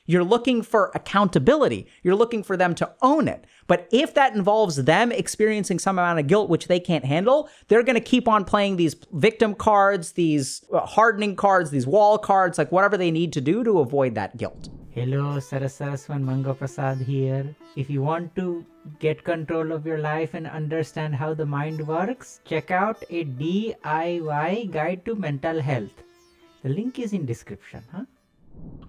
You're looking for accountability. You're looking for them to own it. But if that involves them experiencing some amount of guilt which they can't handle, they're going to keep on playing these victim cards, these hardening cards, these wall cards, like whatever they need to do to avoid that guilt. Hello, Saraswat Mango Prasad here. If you want to get control of your life and understand how the mind works, check out a DIY guide to mental health. The link is in description,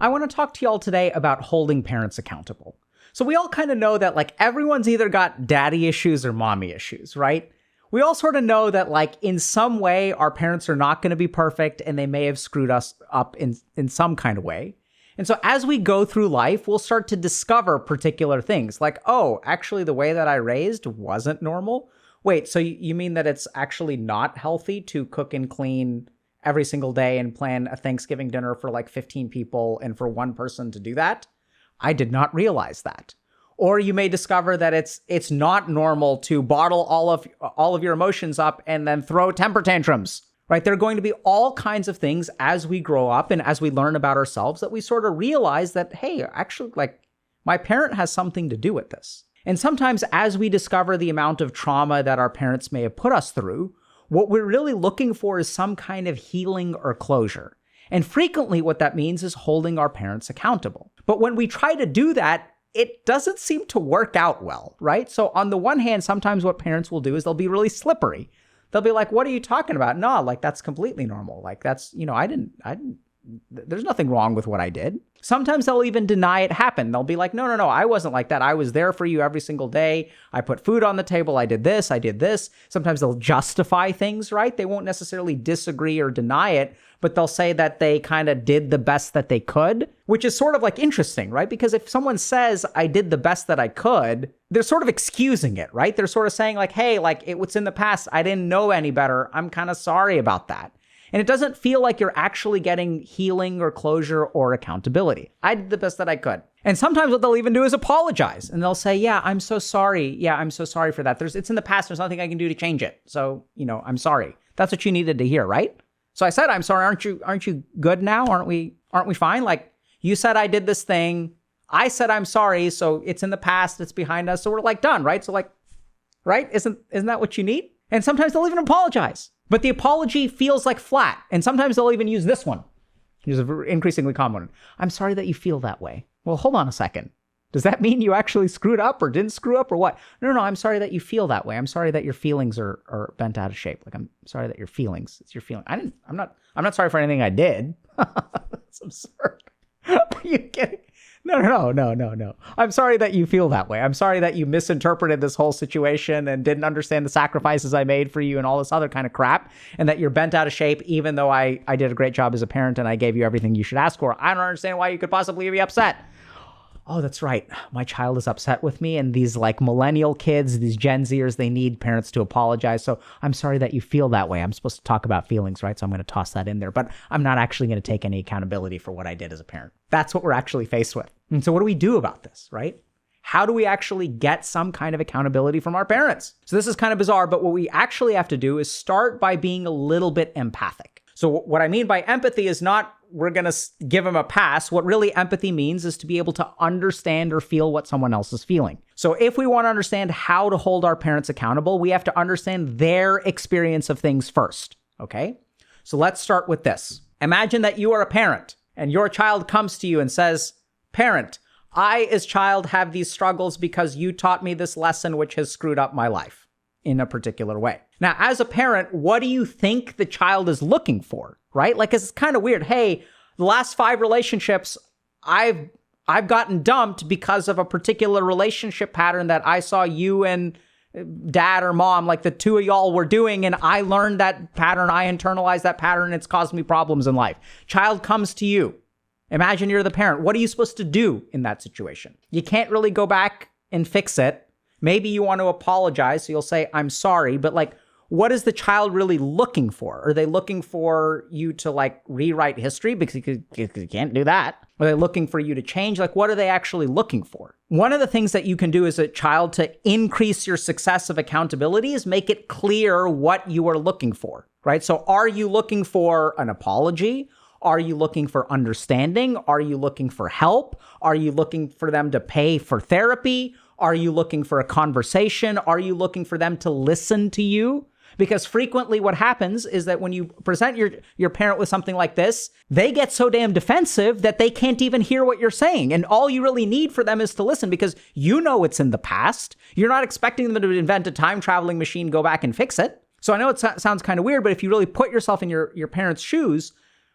I want to talk to y'all today about holding parents accountable. So we all kind of know that like everyone's either got daddy issues or mommy issues, right? We all sort of know that like in some way our parents are not going to be perfect and they may have screwed us up in some kind of way. And so as we go through life, we'll start to discover particular things like, oh, actually the way that I raised wasn't normal. Wait, so you mean that it's actually not healthy to cook and clean every single day and plan a Thanksgiving dinner for like 15 people and for one person to do that? I did not realize that. Or you may discover that it's not normal to bottle all of your emotions up and then throw temper tantrums, right? There are going to be all kinds of things as we grow up and as we learn about ourselves that we sort of realize that, hey, actually, like my parent has something to do with this. And sometimes as we discover the amount of trauma that our parents may have put us through, what we're really looking for is some kind of healing or closure. And frequently what that means is holding our parents accountable. But when we try to do that, it doesn't seem to work out well, right? So on the one hand, sometimes what parents will do is they'll be really slippery. They'll be like, what are you talking about? No, like that's completely normal. Like that's, there's nothing wrong with what I did. Sometimes they'll even deny it happened. They'll be like, no, I wasn't like that. I was there for you every single day. I put food on the table. I did this. Sometimes they'll justify things, right? They won't necessarily disagree or deny it, but they'll say that they kind of did the best that they could, which is sort of like interesting, right? Because if someone says, I did the best that I could, they're sort of excusing it, right? They're sort of saying like, hey, like it was in the past. I didn't know any better. I'm kind of sorry about that. And it doesn't feel like you're actually getting healing or closure or accountability. I did the best that I could. And sometimes what they'll even do is apologize. And they'll say, yeah, I'm so sorry. Yeah, I'm so sorry for that. It's in the past. There's nothing I can do to change it. So, I'm sorry. That's what you needed to hear, right? So I said, I'm sorry. Aren't you good now? Aren't we fine? Like you said I did this thing. I said I'm sorry. So it's in the past. It's behind us. So we're like done, right? So like, right? Isn't that what you need? And sometimes they'll even apologize. But the apology feels like flat. And sometimes they'll even use this one. Here's an increasingly common one. I'm sorry that you feel that way. Well, hold on a second. Does that mean you actually screwed up or didn't screw up or what? No, I'm sorry that you feel that way. I'm sorry that your feelings are bent out of shape. Like I'm sorry that your feelings, it's your feeling. I'm not sorry for anything I did. That's absurd. Are you kidding? No. I'm sorry that you feel that way. I'm sorry that you misinterpreted this whole situation and didn't understand the sacrifices I made for you and all this other kind of crap, and that you're bent out of shape even though I did a great job as a parent and I gave you everything you should ask for. I don't understand why you could possibly be upset. Oh, that's right. My child is upset with me, and these like millennial kids, these Gen Zers, they need parents to apologize. So I'm sorry that you feel that way. I'm supposed to talk about feelings, right? So I'm going to toss that in there, but I'm not actually going to take any accountability for what I did as a parent. That's what we're actually faced with. And so what do we do about this, right? How do we actually get some kind of accountability from our parents? So this is kind of bizarre, but what we actually have to do is start by being a little bit empathic. So what I mean by empathy is not we're going to give them a pass. What really empathy means is to be able to understand or feel what someone else is feeling. So if we want to understand how to hold our parents accountable, we have to understand their experience of things first, okay? So let's start with this. Imagine that you are a parent and your child comes to you and says, parent, I as child have these struggles because you taught me this lesson which has screwed up my life in a particular way. Now, as a parent, what do you think the child is looking for, right? Like, it's kind of weird. Hey, the last 5 relationships, I've gotten dumped because of a particular relationship pattern that I saw you and dad or mom, like the two of y'all were doing, and I learned that pattern, I internalized that pattern, and it's caused me problems in life. Child comes to you. Imagine you're the parent. What are you supposed to do in that situation? You can't really go back and fix it. Maybe you want to apologize, so you'll say, I'm sorry, but like, what is the child really looking for? Are they looking for you to like rewrite history because you can't do that? Are they looking for you to change? Like, what are they actually looking for? One of the things that you can do as a child to increase your success of accountability is make it clear what you are looking for, right? So are you looking for an apology? Are you looking for understanding? Are you looking for help? Are you looking for them to pay for therapy? Are you looking for a conversation? Are you looking for them to listen to you? Because frequently what happens is that when you present your parent with something like this, they get so damn defensive that they can't even hear what you're saying. And all you really need for them is to listen because you know it's in the past. You're not expecting them to invent a time traveling machine, go back and fix it. So I know it sounds kind of weird, but if you really put yourself in your parents' shoes,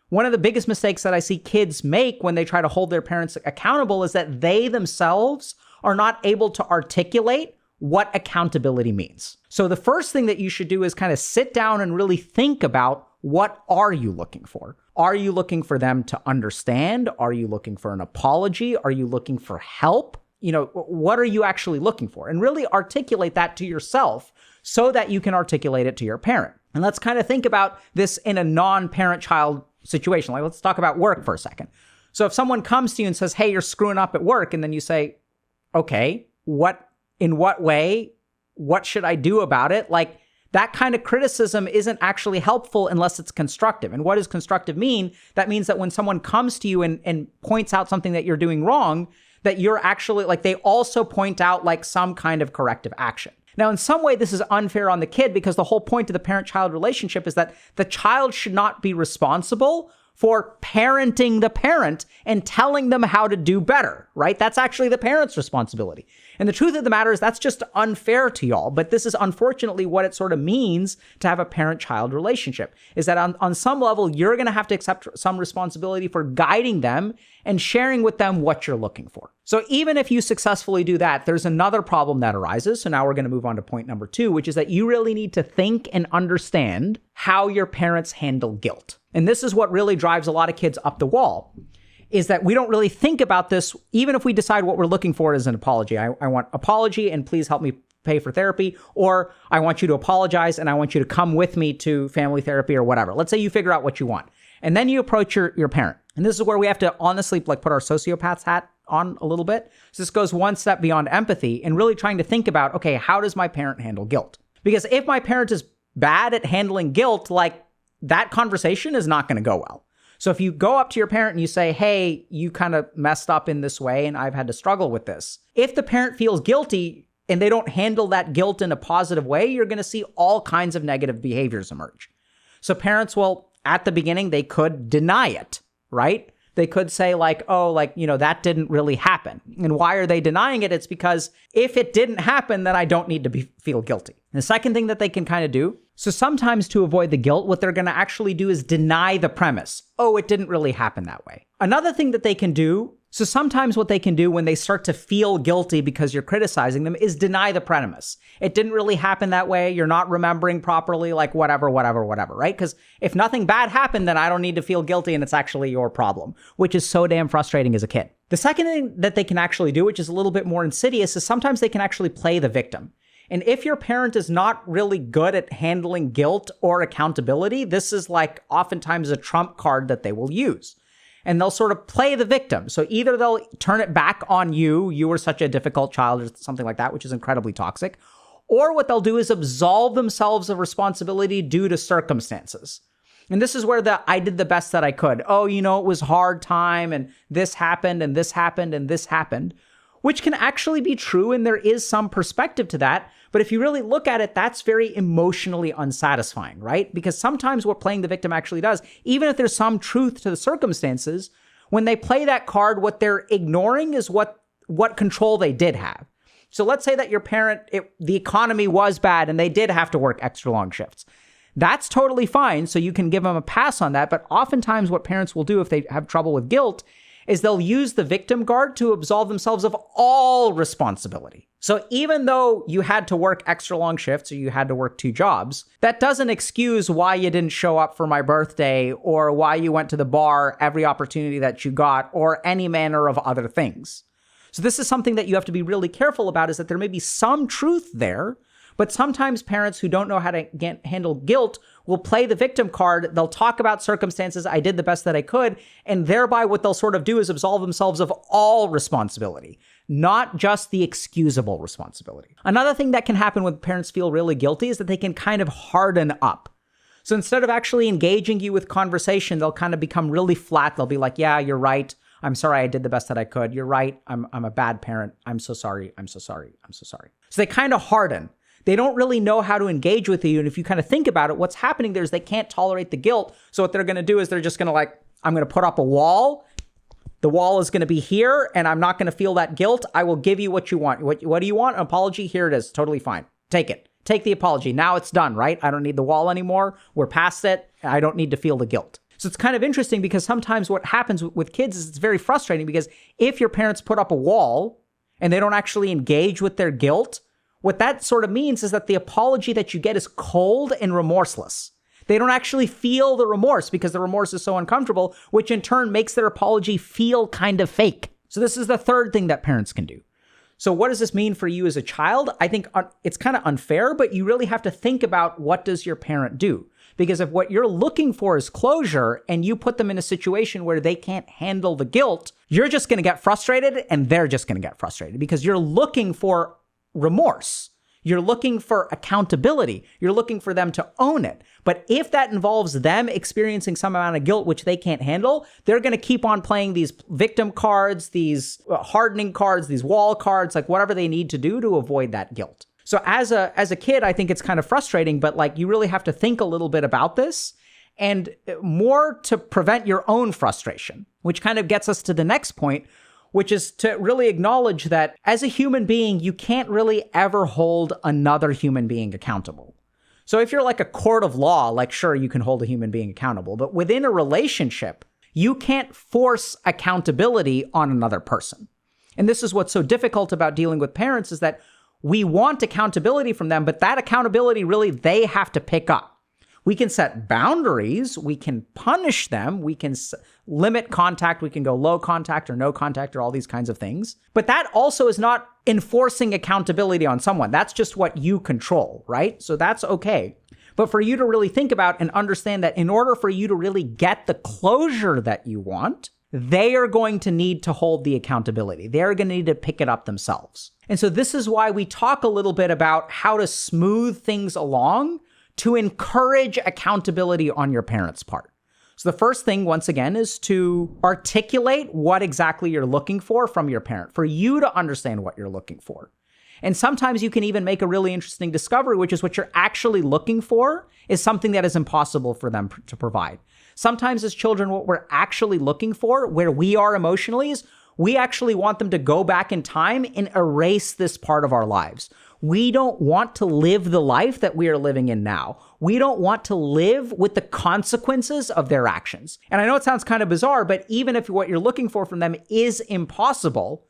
one of the biggest mistakes that I see kids make when they try to hold their parents accountable is that they themselves are not able to articulate what accountability means. So the first thing that you should do is kind of sit down and really think about, what are you looking for? Are you looking for them to understand? Are you looking for an apology? Are you looking for help? What are you actually looking for? And really articulate that to yourself so that you can articulate it to your parent. And let's kind of think about this in a non-parent-child situation. Like, let's talk about work for a second. So if someone comes to you and says, hey, you're screwing up at work, and then you say, okay, in what way? What should I do about it? Like, that kind of criticism isn't actually helpful unless it's constructive. And what does constructive mean? That means that when someone comes to you and points out something that you're doing wrong, that you're actually, like, they also point out like some kind of corrective action. Now, in some way, this is unfair on the kid because the whole point of the parent-child relationship is that the child should not be responsible for parenting the parent and telling them how to do better, right? That's actually the parent's responsibility. And the truth of the matter is that's just unfair to y'all. But this is unfortunately what it sort of means to have a parent-child relationship, is that on some level, you're going to have to accept some responsibility for guiding them and sharing with them what you're looking for. So even if you successfully do that, there's another problem that arises. So now we're going to move on to point number 2, which is that you really need to think and understand how your parents handle guilt. And this is what really drives a lot of kids up the wall, is that we don't really think about this, even if we decide what we're looking for is an apology. I want apology and please help me pay for therapy, or I want you to apologize and I want you to come with me to family therapy or whatever. Let's say you figure out what you want. And then you approach your parent. And this is where we have to honestly put our sociopath's hat on a little bit. So this goes one step beyond empathy and really trying to think about, okay, how does my parent handle guilt? Because if my parent is bad at handling guilt, like, that conversation is not going to go well. So if you go up to your parent and you say, hey, you kind of messed up in this way and I've had to struggle with this. If the parent feels guilty and they don't handle that guilt in a positive way, you're going to see all kinds of negative behaviors emerge. So parents will, at the beginning, they could deny it, right? They could say that didn't really happen. And why are they denying it? It's because if it didn't happen, then I don't need to feel guilty. And the second thing that they can kind of do, so sometimes to avoid the guilt, what they're going to actually do is deny the premise. Oh, it didn't really happen that way. Another thing that they can do, so sometimes what they can do when they start to feel guilty because you're criticizing them is deny the premise. It didn't really happen that way. You're not remembering properly, like whatever, right? Because if nothing bad happened, then I don't need to feel guilty and it's actually your problem, which is so damn frustrating as a kid. The second thing that they can actually do, which is a little bit more insidious, is sometimes they can actually play the victim. And if your parent is not really good at handling guilt or accountability, this is like oftentimes a trump card that they will use. And they'll sort of play the victim. So either they'll turn it back on you, you were such a difficult child or something like that, which is incredibly toxic. Or what they'll do is absolve themselves of responsibility due to circumstances. And this is where I did the best that I could. Oh, it was hard time and this happened and this happened and this happened, which can actually be true. And there is some perspective to that. But if you really look at it, that's very emotionally unsatisfying, right? Because sometimes what playing the victim actually does, even if there's some truth to the circumstances, when they play that card, what they're ignoring is what control they did have. So let's say that your parent, the economy was bad and they did have to work extra long shifts. That's totally fine. So you can give them a pass on that. But oftentimes what parents will do if they have trouble with guilt is they'll use the victim card to absolve themselves of all responsibility. So even though you had to work extra long shifts or you had to work 2 jobs, that doesn't excuse why you didn't show up for my birthday or why you went to the bar every opportunity that you got or any manner of other things. So this is something that you have to be really careful about, is that there may be some truth there, but sometimes parents who don't know how to handle guilt will play the victim card. They'll talk about circumstances. I did the best that I could. And thereby what they'll sort of do is absolve themselves of all responsibility, not just the excusable responsibility. Another thing that can happen when parents feel really guilty is that they can kind of harden up. So instead of actually engaging you with conversation, they'll kind of become really flat. They'll be like, yeah, you're right. I'm sorry. I did the best that I could. You're right. I'm a bad parent. I'm so sorry. I'm so sorry. I'm so sorry. So they kind of harden. They don't really know how to engage with you. And if you kind of think about it, what's happening there is they can't tolerate the guilt. So what they're going to do is they're just going to like, I'm going to put up a wall. The wall is going to be here and I'm not going to feel that guilt. I will give you what you want. What do you want? An apology? Here it is. Totally fine. Take it. Take the apology. Now it's done, right? I don't need the wall anymore. We're past it. I don't need to feel the guilt. So it's kind of interesting because sometimes what happens with kids is it's very frustrating because if your parents put up a wall and they don't actually engage with their guilt, what that sort of means is that the apology that you get is cold and remorseless. They don't actually feel the remorse because the remorse is so uncomfortable, which in turn makes their apology feel kind of fake. So this is the third thing that parents can do. So what does this mean for you as a child? I think it's kind of unfair, but you really have to think about what does your parent do? Because if what you're looking for is closure and you put them in a situation where they can't handle the guilt, you're just going to get frustrated and they're just going to get frustrated because you're looking for remorse. You're looking for accountability. You're looking for them to own it. But if that involves them experiencing some amount of guilt, which they can't handle, they're going to keep on playing these victim cards, these hardening cards, these wall cards, like whatever they need to do to avoid that guilt. So as a kid, I think it's kind of frustrating, but like you really have to think a little bit about this and more to prevent your own frustration, which kind of gets us to the next point, which is to really acknowledge that as a human being, you can't really ever hold another human being accountable. So if you're like a court of law, like sure, you can hold a human being accountable, but within a relationship, you can't force accountability on another person. And this is what's so difficult about dealing with parents is that we want accountability from them, but that accountability really they have to pick up. We can set boundaries, we can punish them, we can limit contact, we can go low contact or no contact or all these kinds of things. But that also is not enforcing accountability on someone. That's just what you control, right? So that's okay. But for you to really think about and understand that in order for you to really get the closure that you want, they are going to need to hold the accountability. They're going to need to pick it up themselves. And so this is why we talk a little bit about how to smooth things along to encourage accountability on your parents' part. So the first thing, once again, is to articulate what exactly you're looking for from your parent, for you to understand what you're looking for. And sometimes you can even make a really interesting discovery, which is what you're actually looking for is something that is impossible for them to provide. Sometimes as children, what we're actually looking for, where we are emotionally, is we actually want them to go back in time and erase this part of our lives. We don't want to live the life that we are living in now. We don't want to live with the consequences of their actions. And I know it sounds kind of bizarre, but even if what you're looking for from them is impossible,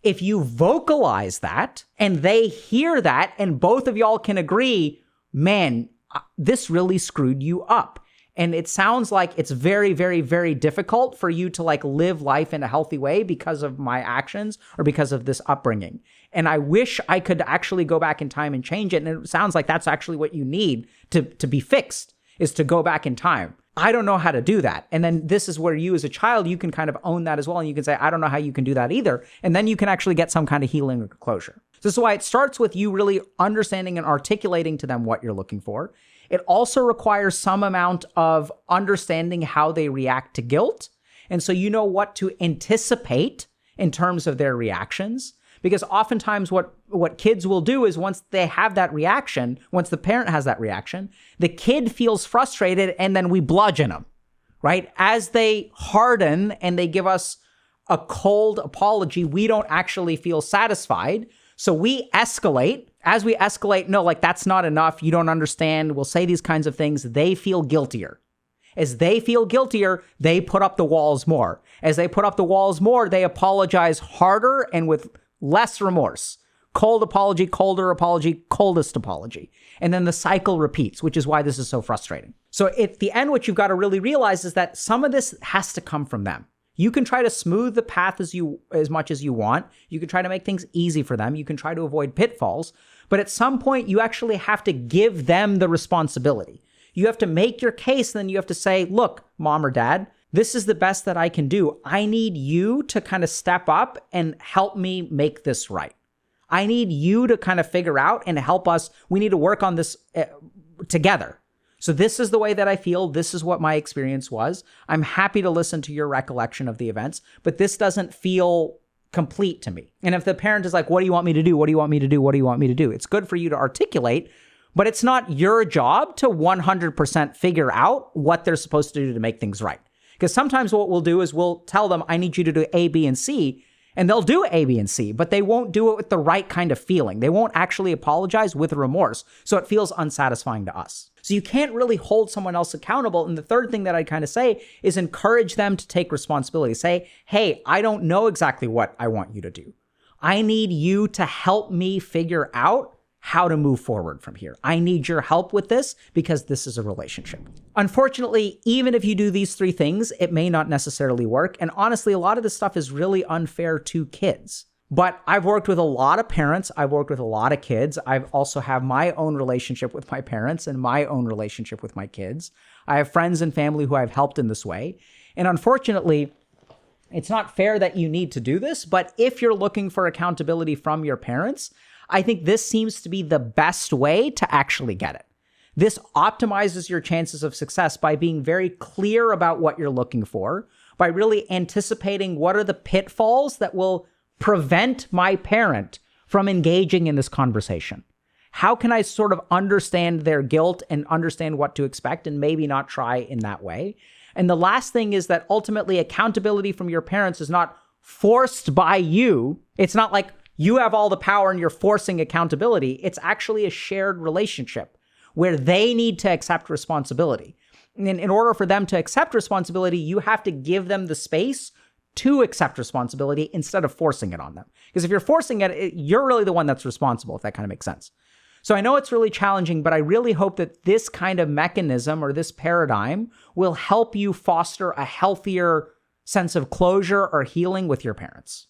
if you vocalize that and they hear that and both of y'all can agree, man, this really screwed you up. And it sounds like it's very, very, very difficult for you to like live life in a healthy way because of my actions or because of this upbringing. And I wish I could actually go back in time and change it. And it sounds like that's actually what you need to be fixed, is to go back in time. I don't know how to do that. And then this is where you as a child, you can kind of own that as well. And you can say, I don't know how you can do that either. And then you can actually get some kind of healing or closure. So this is why it starts with you really understanding and articulating to them what you're looking for. It also requires some amount of understanding how they react to guilt. And so you know what to anticipate in terms of their reactions. Because oftentimes what kids will do is once they have that reaction, once the parent has that reaction, the kid feels frustrated and then we bludgeon them, right? As they harden and they give us a cold apology, we don't actually feel satisfied. So we escalate. As we escalate, no, like that's not enough. You don't understand. We'll say these kinds of things. They feel guiltier. As they feel guiltier, they put up the walls more. As they put up the walls more, they apologize harder and with less remorse. Cold apology, colder apology, coldest apology. And then the cycle repeats, which is why this is so frustrating. So at the end, what you've got to really realize is that some of this has to come from them. You can try to smooth the path as much as you want. You can try to make things easy for them. You can try to avoid pitfalls. But at some point, you actually have to give them the responsibility. You have to make your case, and then you have to say, look, mom or dad, this is the best that I can do. I need you to kind of step up and help me make this right. I need you to kind of figure out and help us. We need to work on this together. So this is the way that I feel. This is what my experience was. I'm happy to listen to your recollection of the events, but this doesn't feel complete to me. And if the parent is like, what do you want me to do? What do you want me to do? What do you want me to do? It's good for you to articulate, but it's not your job to 100% figure out what they're supposed to do to make things right. Because sometimes what we'll do is we'll tell them, I need you to do A, B, and C, and they'll do A, B, and C, but they won't do it with the right kind of feeling. They won't actually apologize with remorse, so it feels unsatisfying to us. So you can't really hold someone else accountable. And the third thing that I'd kind of say is encourage them to take responsibility. Say, hey, I don't know exactly what I want you to do. I need you to help me figure out how to move forward from here. I need your help with this because this is a relationship. Unfortunately, even if you do these three things, it may not necessarily work. And honestly, a lot of this stuff is really unfair to kids. But I've worked with a lot of parents. I've worked with a lot of kids. I've also have my own relationship with my parents and my own relationship with my kids. I have friends and family who I've helped in this way. And unfortunately, it's not fair that you need to do this. But if you're looking for accountability from your parents, I think this seems to be the best way to actually get it. This optimizes your chances of success by being very clear about what you're looking for, by really anticipating what are the pitfalls that will prevent my parent from engaging in this conversation. How can I sort of understand their guilt and understand what to expect and maybe not try in that way? And the last thing is that ultimately accountability from your parents is not forced by you. It's not like you have all the power and you're forcing accountability. It's actually a shared relationship where they need to accept responsibility. And in order for them to accept responsibility, you have to give them the space to accept responsibility instead of forcing it on them. Because if you're forcing it, you're really the one that's responsible, if that kind of makes sense. So I know it's really challenging, but I really hope that this kind of mechanism or this paradigm will help you foster a healthier sense of closure or healing with your parents.